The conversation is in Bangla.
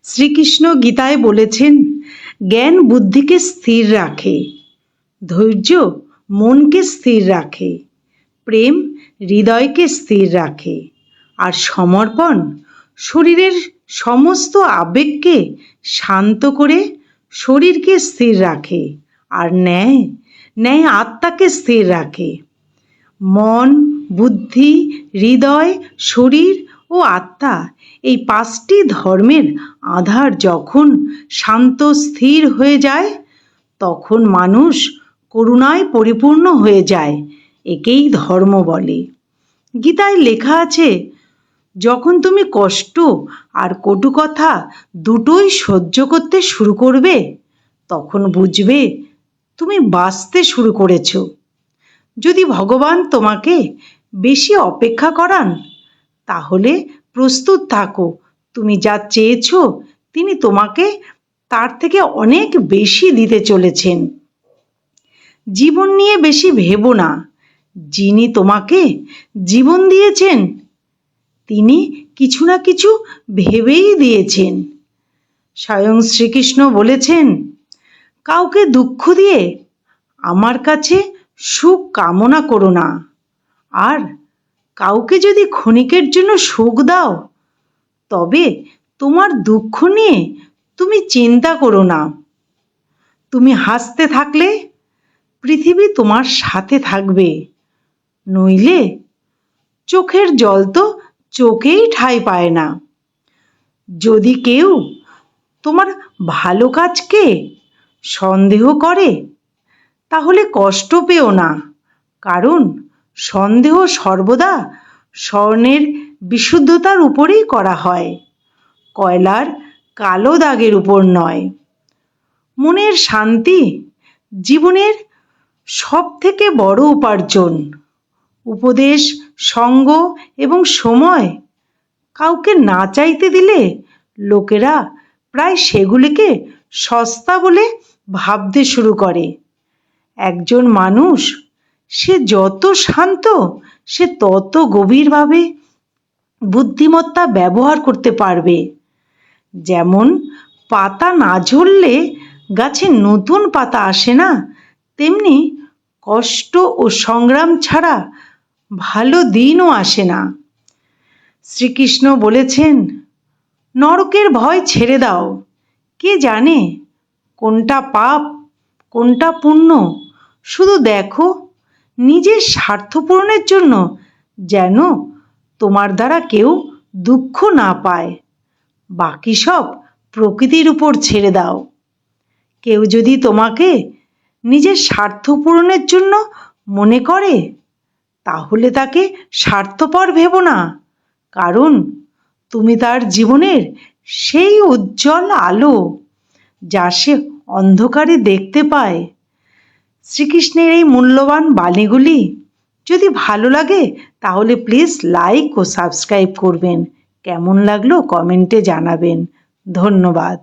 শ্রীকৃষ্ণ গীতায় বলেছেন, জ্ঞান বুদ্ধিকে স্থির রাখে, ধৈর্য মনকে স্থির রাখে, প্রেম হৃদয়কে স্থির রাখে, আর সমর্পণ শরীরের সমস্ত আবেগকে শান্ত করে শরীরকে স্থির রাখে, আর ন্যায় আত্মাকে স্থির রাখে। মন, বুদ্ধি, হৃদয়, শরীর ও আত্মা, এই 5টি ধর্মের আধার যখন শান্ত স্থির হয়ে যায়, তখন মানুষ করুণায় পরিপূর্ণ হয়ে যায়। একেই ধর্ম বলে। গীতায় লেখা আছে, যখন তুমি কষ্ট আর কটু কথা দুটোই সহ্য করতে শুরু করবে, তখন বুঝবে তুমি বাঁচতে শুরু করেছো। যদি ভগবান তোমাকে বেশি অপেক্ষা করান, তাহলে প্রস্তুত থাকো, তুমি যা চেয়েছো তিনি তোমাকে তার থেকে অনেক বেশি দিতে চলেছেন। জীবন নিয়ে বেশি ভেবো না, যিনি তোমাকে জীবন দিয়েছেন তিনি কিছু না কিছু ভেবেই দিয়েছেন। স্বয়ং শ্রীকৃষ্ণ বলেছেন, কাউকে দুঃখ দিয়ে আমার কাছে সুখ কামনা করো না, আর কাউকে যদি ক্ষণিকের জন্য সুখ দাও, তবে তোমার দুঃখ নিয়ে তুমি চিন্তা করো না। তুমি হাসতে থাকলে পৃথিবী তোমার সাথে থাকবে, নইলে চোখের জল তো চোখেই ঠাঁই পায় না। যদি কেউ তোমার ভালো কাজকে সন্দেহ করে, তাহলে কষ্ট পেও না, কারণ সন্দেহ সর্বদা স্বর্ণের বিশুদ্ধতার উপরেই করা হয়, কয়লার কালো দাগের উপর নয়। মনের শান্তি জীবনের সব থেকে বড় উপার্জন। উপদেশ, সঙ্গ এবং সময় কাউকে না চাইতে দিলে লোকেরা প্রায় সেগুলিকে সস্তা বলে ভাবতে শুরু করে। একজন মানুষ সে যত শান্ত, সে তত গভীরভাবে বুদ্ধিমত্তা ব্যবহার করতে পারবে। যেমন পাতা না ঝরলে গাছে নতুন পাতা আসে না, তেমনি কষ্ট ও সংগ্রাম ছাড়া ভালো দিনও আসে না। শ্রীকৃষ্ণ বলেছেন, নরকের ভয় ছেড়ে দাও, কে জানে কোনটা পাপ কোনটা পুণ্য। শুধু দেখো নিজের স্বার্থ পূরণের জন্য যেন তোমার দ্বারা কেউ দুঃখ না পায়। বাকি সব প্রকৃতির উপর ছেড়ে দাও। কেউ যদি তোমাকে নিজের স্বার্থ পূরণের জন্য মনে করে, তাহলে তাকে স্বার্থপর ভেবো না, কারণ তুমি তার জীবনের সেই উজ্জ্বল আলো যা সে অন্ধকারে দেখতে পায়। শ্রীকৃষ্ণের এই মূল্যবান বাণীগুলি যদি ভালো লাগে, তাহলে প্লিজ লাইক ও সাবস্ক্রাইব করবেন। কেমন লাগলো কমেন্টে জানাবেন। ধন্যবাদ।